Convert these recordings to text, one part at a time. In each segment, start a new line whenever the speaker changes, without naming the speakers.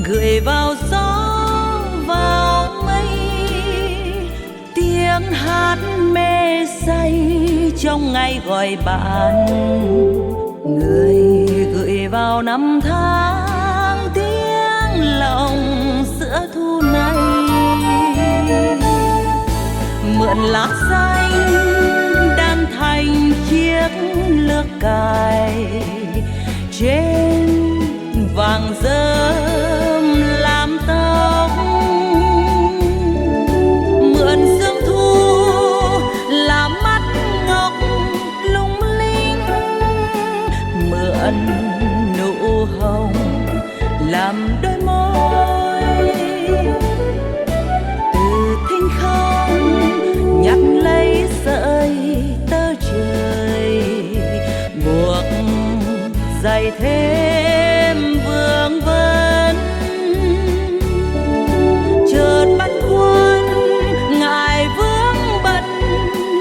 gửi vào gió vào mây, tiếng hát mê say trong ngày gọi bạn. Người gửi vào năm tháng tiếng lòng giữa thu này, mượn lá xanh đan thành chiếc lược cài trên vàng rơm làm tóc, mượn sương thu làm mắt ngọc lung linh, mượn nụ hồng làm đôi môi, từ thinh không nhặt lấy sợi tơ trời, buộc dày thêm vương vấn. Chợt băn khoăn ngại vướng bận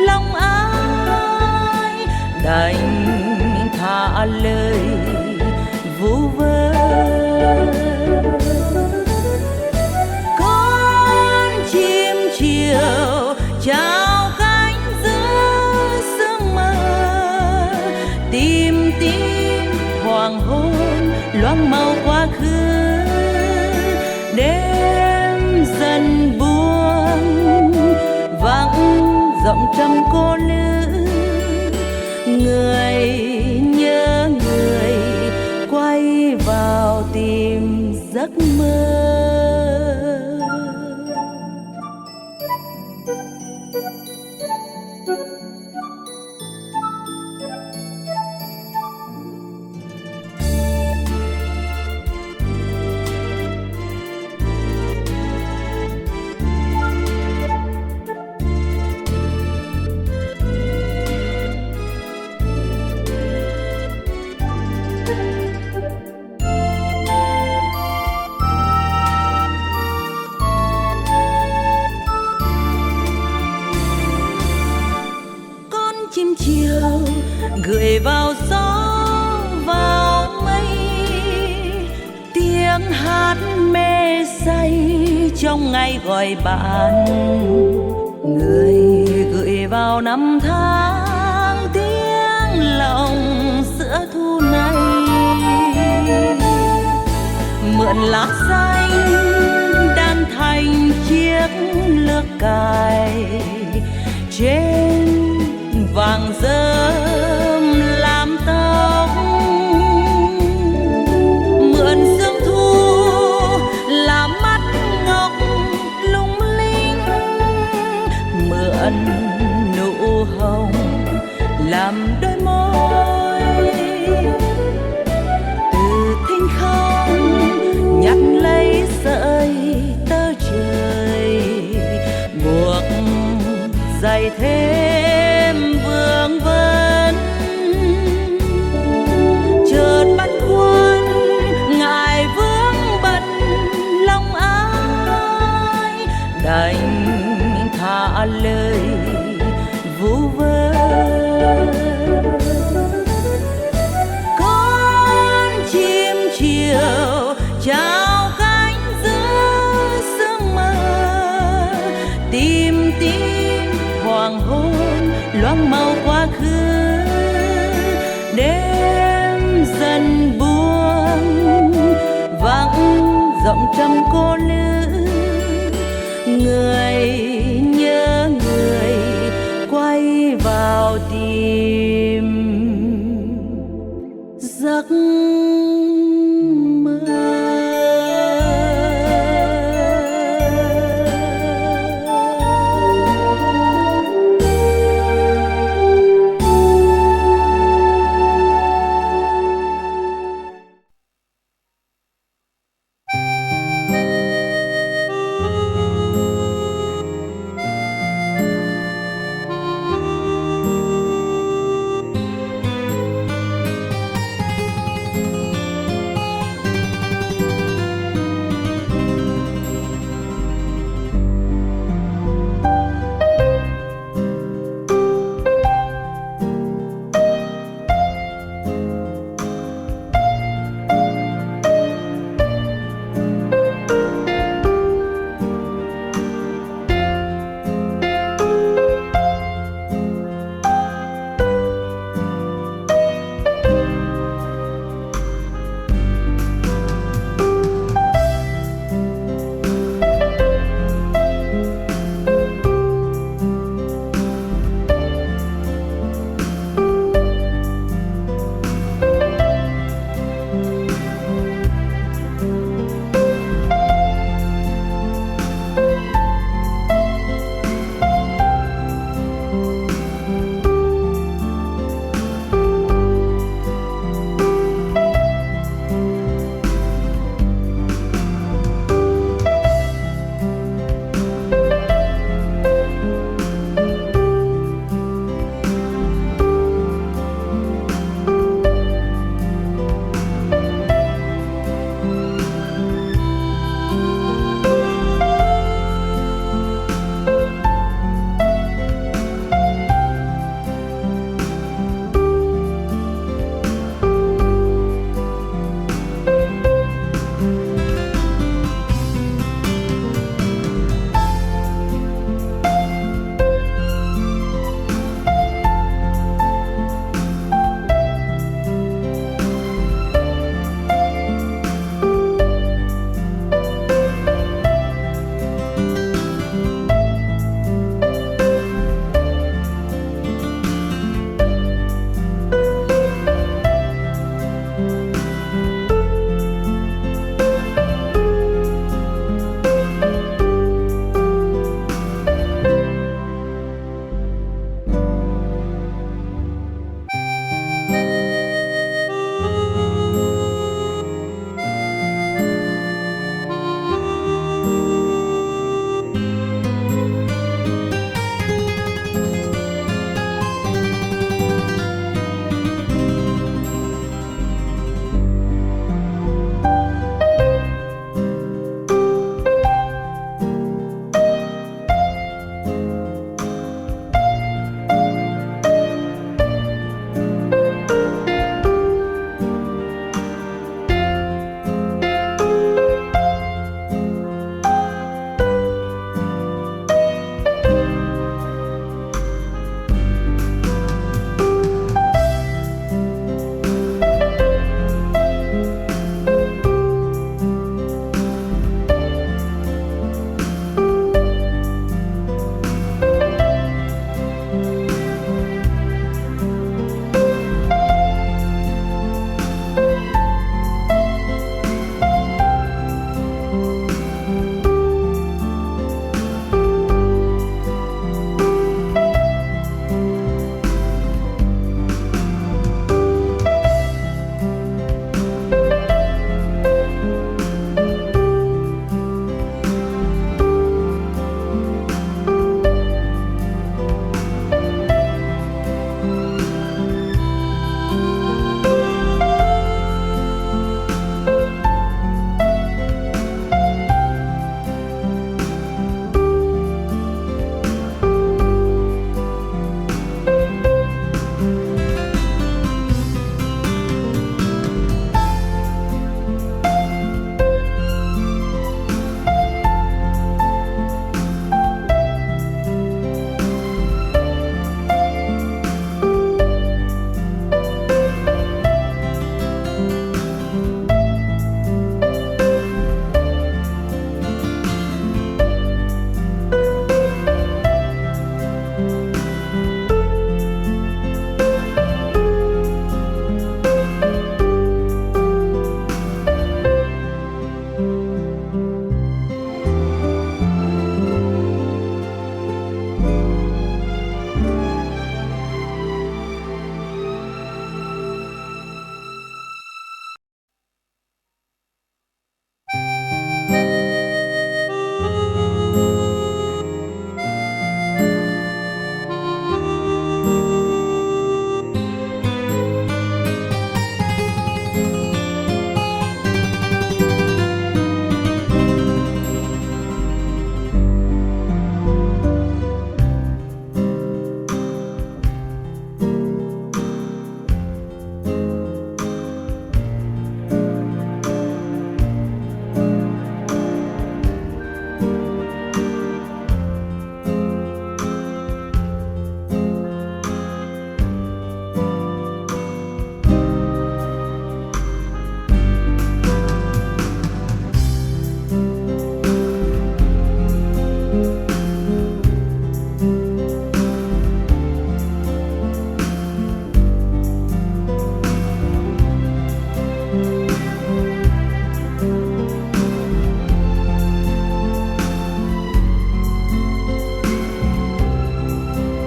lòng ai, đành thả lời vu vơ. Con chim chiều trao cánh giữa sương mờ, tìm tìm hoàng hôn loáng màu quá khứ. Đêm dần buông vắng giọng trầm cô nữ, người nhớ người quay vào tìm giấc mơ. Chiều gửi vào gió vào mây, tiếng hát mê say trong ngày gọi bạn. Người gửi vào năm tháng tiếng lòng giữa thu này, mượn lá xanh đan thành chiếc lược cài trên vàng rơm làm tóc, mượn sương thu làm mắt ngọc lung linh, mượn nụ hồng làm đôi môi, từ thinh không nhặt lấy sợi tơ trời, buộc dày thêm vương vấn. Chợt băn khoăn ngại vướng bận lòng ai, đành thả lời vu vơ. Con chim chiều trao cánh giữa sương mờ, tìm tìm hoàng hôn loáng màu quá khứ. Đêm dần buông vắng giọng trầm cô nữ, người nhớ người quay vào tìm giấc mơ.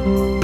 Hãy subscribe cho kênh Ghiền Mì Gõ để không bỏ lỡ